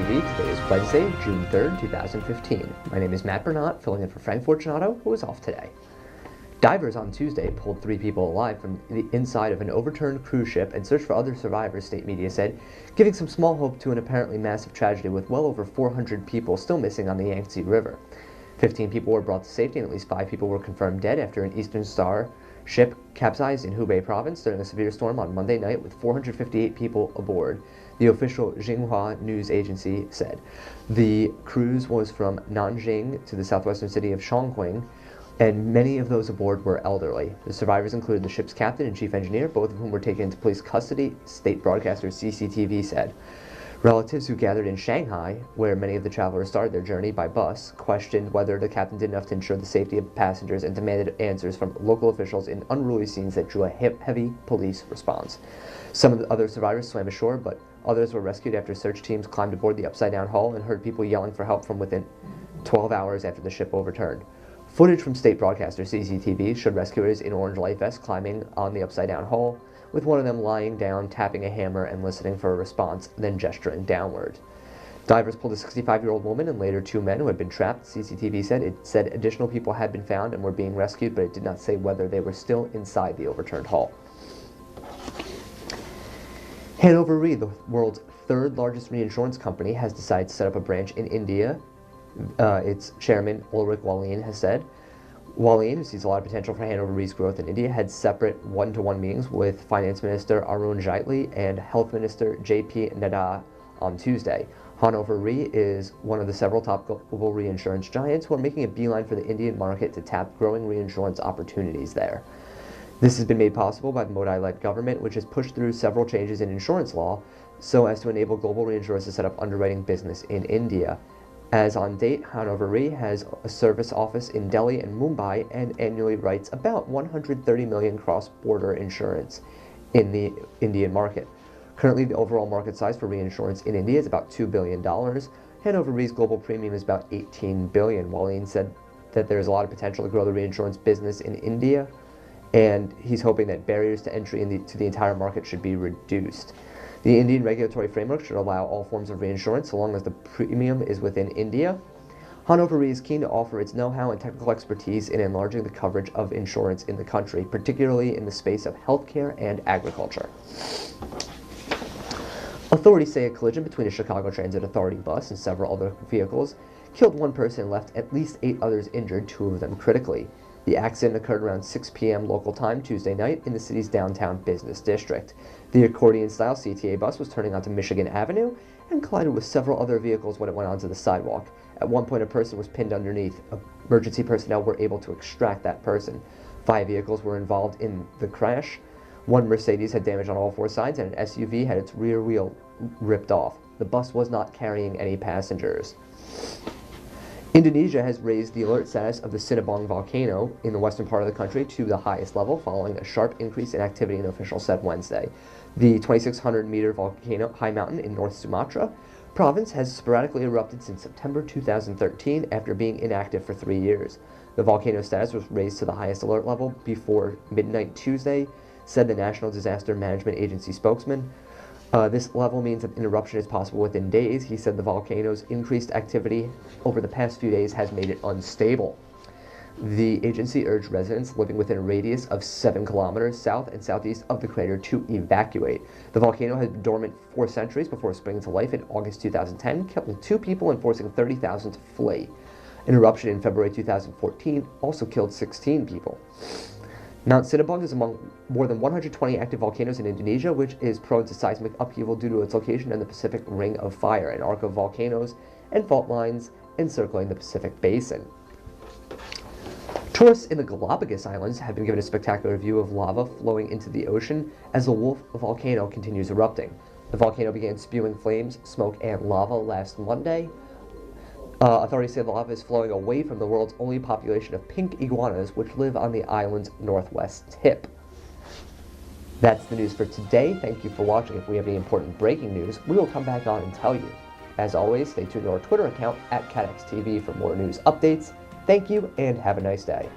TV. Today is Wednesday, June 3rd, 2015. My name is Matt Bernat, filling in for Frank Fortunato, who is off today. Divers on Tuesday pulled 3 people alive from the inside of an overturned cruise ship and searched for other survivors, state media said, giving some small hope to an apparently massive tragedy with well over 400 people still missing on the Yangtze River. 15 people were brought to safety and at least 5 people were confirmed dead after an Eastern Star ship capsized in Hubei province during a severe storm on Monday night with 458 people aboard, the official Xinhua news agency said. The cruise was from Nanjing to the southwestern city of Chongqing, and many of those aboard were elderly. The survivors included the ship's captain and chief engineer, both of whom were taken into police custody, state broadcaster CCTV said. Relatives who gathered in Shanghai, where many of the travelers started their journey by bus, questioned whether the captain did enough to ensure the safety of passengers and demanded answers from local officials in unruly scenes that drew a heavy police response. Some of the other survivors swam ashore, but others were rescued after search teams climbed aboard the upside-down hull and heard people yelling for help from within 12 hours after the ship overturned. Footage from state broadcaster CCTV showed rescuers in orange life vests climbing on the upside-down hull, with one of them lying down, tapping a hammer and listening for a response, then gesturing downward. Divers pulled a 65-year-old woman and later 2 men who had been trapped, CCTV said. It said additional people had been found and were being rescued, but it did not say whether they were still inside the overturned hull. Hannover Re, the world's 3rd largest reinsurance company, has decided to set up a branch in India. Its chairman, Ulrich Wallin, has said. Wallin, who sees a lot of potential for Hannover Re's growth in India, had separate one-to-one meetings with Finance Minister Arun Jaitley and Health Minister J.P. Nadda on Tuesday. Hannover Re is one of the several top global reinsurance giants who are making a beeline for the Indian market to tap growing reinsurance opportunities there. This has been made possible by the Modi-led government, which has pushed through several changes in insurance law so as to enable global reinsurers to set up underwriting business in India. As on date, Hannover Re has a service office in Delhi and Mumbai and annually writes about $130 million cross-border insurance in the Indian market. Currently, the overall market size for reinsurance in India is about $2 billion. Hannover Re's global premium is about $18 billion. Wallin said that there's a lot of potential to grow the reinsurance business in India, and he's hoping that barriers to entry to the entire market should be reduced. The Indian regulatory framework should allow all forms of reinsurance so long as the premium is within India. Hannover Re is keen to offer its know-how and technical expertise in enlarging the coverage of insurance in the country, particularly in the space of healthcare and agriculture. Authorities say a collision between a Chicago Transit Authority bus and several other vehicles killed 1 person and left at least 8 others injured, 2 of them critically. The accident occurred around 6 p.m. local time Tuesday night in the city's downtown business district. The accordion-style CTA bus was turning onto Michigan Avenue and collided with several other vehicles when it went onto the sidewalk. At one point, a person was pinned underneath. Emergency personnel were able to extract that person. 5 vehicles were involved in the crash. 1 Mercedes had damage on all 4 sides, and an SUV had its rear wheel ripped off. The bus was not carrying any passengers. Indonesia has raised the alert status of the Sinabung volcano in the western part of the country to the highest level following a sharp increase in activity, an official said Wednesday. The 2,600-meter volcano high mountain in North Sumatra province has sporadically erupted since September 2013 after being inactive for 3 years. The volcano status was raised to the highest alert level before midnight Tuesday, said the National Disaster Management Agency spokesman. This level means that an eruption is possible within days. He said the volcano's increased activity over the past few days has made it unstable. The agency urged residents living within a radius of 7 kilometers south and southeast of the crater to evacuate. The volcano has been dormant 4 centuries before springing to life in August 2010, killing 2 people and forcing 30,000 to flee. An eruption in February 2014 also killed 16 people. Mount Sinabung is among more than 120 active volcanoes in Indonesia, which is prone to seismic upheaval due to its location in the Pacific Ring of Fire, an arc of volcanoes and fault lines encircling the Pacific Basin. Tourists in the Galapagos Islands have been given a spectacular view of lava flowing into the ocean as the Wolf Volcano continues erupting. The volcano began spewing flames, smoke, and lava last Monday. Authorities say the lava is flowing away from the world's only population of pink iguanas, which live on the island's northwest tip. That's the news for today. Thank you for watching. If we have any important breaking news, we will come back on and tell you. As always, stay tuned to our Twitter account at Catex TV for more news updates. Thank you, and have a nice day.